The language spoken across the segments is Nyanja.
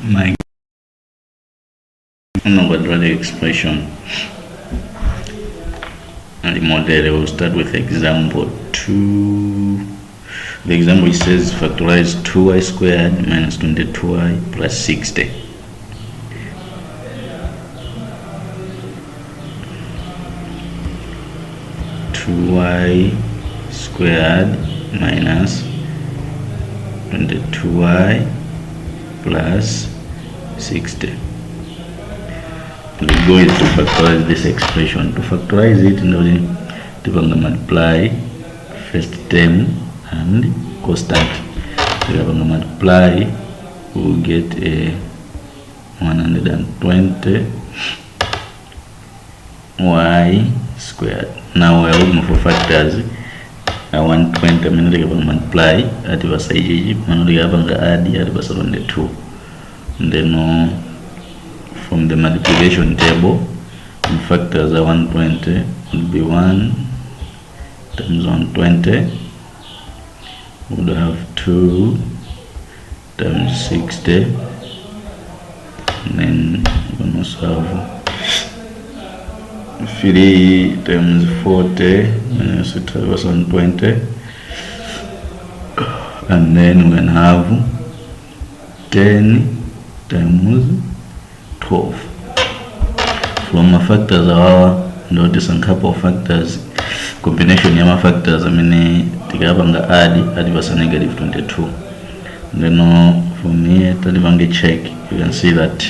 my quadratic expression and the model. We'll start with example 2. The example says factorize 2y squared minus 22y plus 60. Y squared minus 22y plus 60. We go to factorize this expression. To factorize it, we're going to multiply first term and constant. So we're going to multiply, we'll get a 120 y squared. Now we're looking for factors. 120 minute multiply at the side, add at 2. And then from the multiplication table, the factors are 120 would be 1 times 120 would have 2 times 60, and then you can also have 3 times 40 minus 120, and then we can have 10 times 12. From our factors, notice a couple of factors, combination of factors, add was a negative 22. Then from here, check, you can see that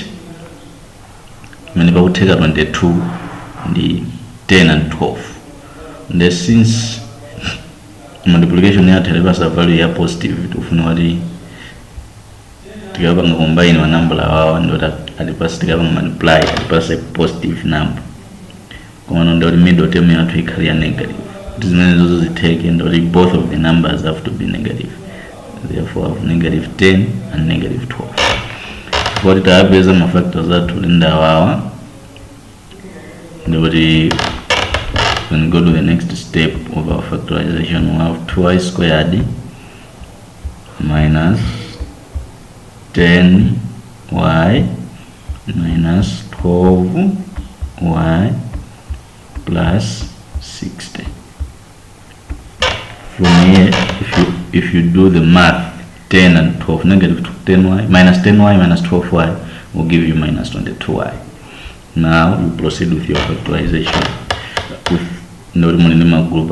when we take 22, the 10 and 12. And then since multiplication here tells us a value here positive, to finally combine one number and at the first multiply at the first a positive number. Come on the middle term here to carry a negative. This means also take and both of the numbers have to be negative. Therefore have negative 10 and negative 12. What it happens is factors that will in the hour. Nobody can go to the next step of our factorization. We have 2y squared minus 10y minus 12y plus 60. From here, if you do the math, 10 and 12, negative 10y minus 12y will give you minus 22y. Now you proceed with your factorization with normal group,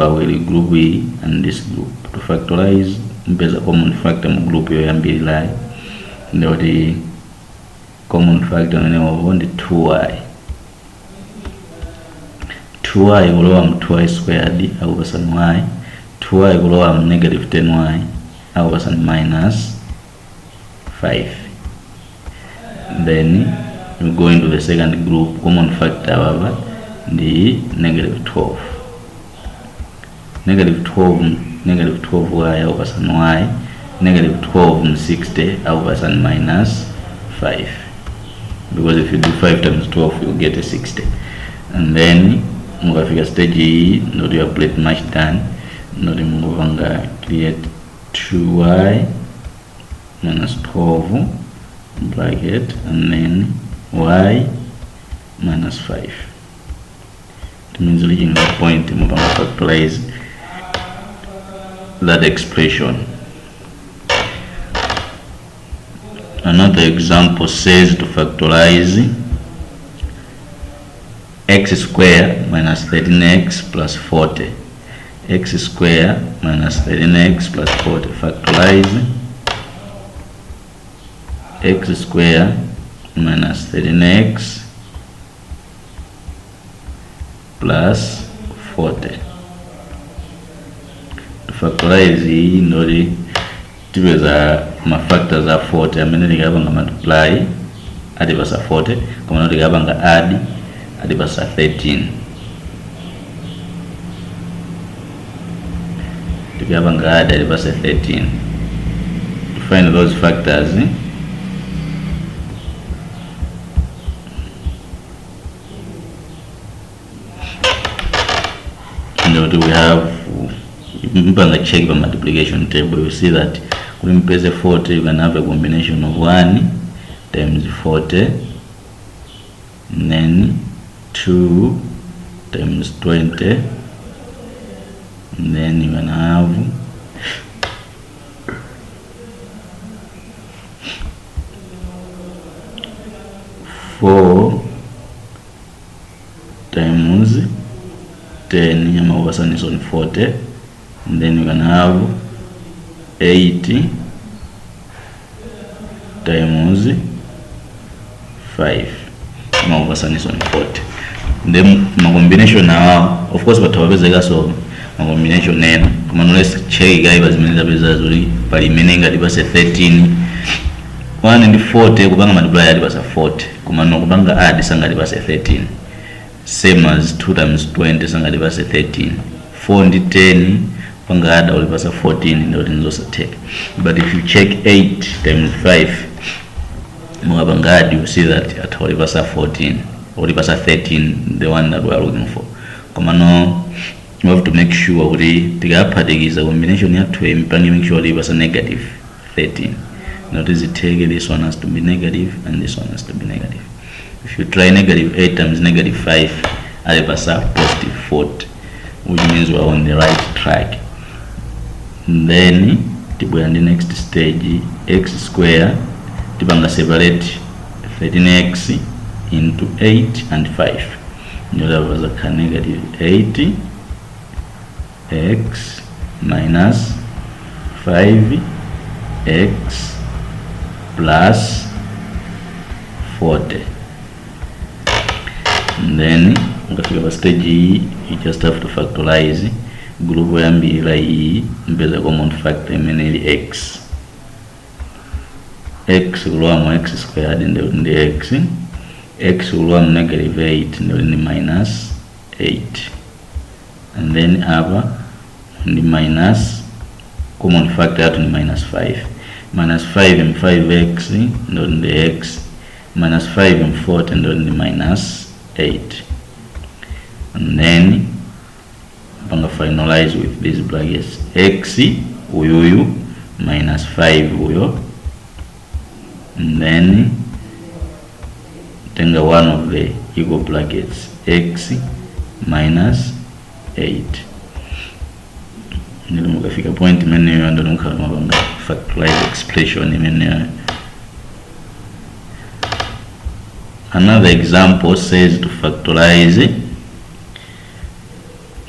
group E and this group. To factorize, there's a common factor group here and be like the common factor of only 2y. 2y will have 2y squared over some y. 2y will have negative 10y over some minus 5. Then we go into the second group, common factor, however, the negative 12. Negative 12y over some y, negative 12 and 60 over some minus 5. Because if you do 5 times 12, you'll get a 60. And then, we figure stage E, not your plate much done, not move on create 2y minus 12 bracket, and then y minus 5. It means reaching the point to factorize that expression. Another example says to factorize x squared minus 13x plus 40. X squared minus 13x plus 40. Factorize x squared minus 13x plus 40. To factorize my factors are 40. I'm going to multiply at the verse 40. I'm going to add at the verse 13. To add at the verse 13. To find those factors, we have check the multiplication table. You see that when you press a 40, you can have a combination of 1 times 40, and then 2 times 20, and then you're gonna have 4 times 10, Yamawasan is on 40, and then you can have 80 times 5, Yamawasan is on 40. Then my combination now, of course, but however, so my combination name, come on, let's check guy was many by meaning that it was a 13. 1 and 40, kubanga multiply it was a 40. Kumano kubanga add sanga it was a 13. Same as 2 times 20 sanga it was a 13. 4 and 10 kubanga add all it was a 14 in the also take. But if you check 8 times 5, mukabanga add, you see that at all it was a 14 or it was a 13, the one that we are looking for. Kumano you have to make sure the upper is a combination here to make sure it was a negative 13. Notice it take this one has to be negative and this one has to be negative. If you try negative 8 times negative 5, I pass up positive 40, which means we're on the right track. And then we're in the next stage, x square, tibanga separate 13x into 8 and 5. That was a negative 80x minus 5x plus 40. And then katika stage hii you just have to factorize group ya mbili hii mbele common factor imeni x ulwa x squared in the x ulwa negative 8 in the minus 8, and then hapa the minus common factor to minus 5. Minus 5 and 5x and the x, minus 5 and 40 and the minus 8. And then I'm going to finalize with these brackets. X uyu minus 5 uyu, and then tenga one of the equal brackets, x minus 8. Nilumukafika point menu and don't come factorize expression in another example says to factorize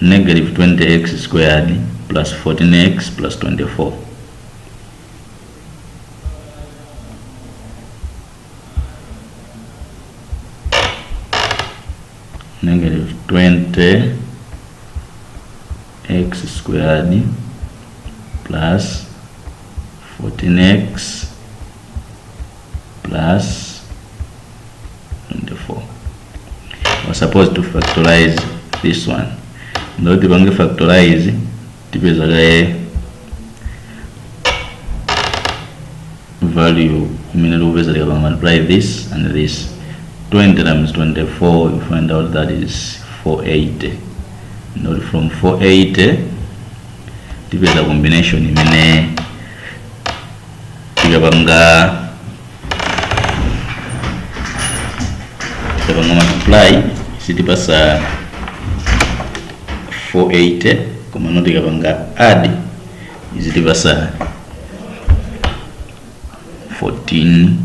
negative 20x squared plus 14x plus 24. Negative 20 x squared plus 14x plus 24. We're supposed to factorize this one. Now the bank factorize the value multiply this and this. 20 times 24, you find out that is 480. Now from 480, the combination imene tikabanga multiply sitipasa 480 kama no tikabanga add isitipasa 14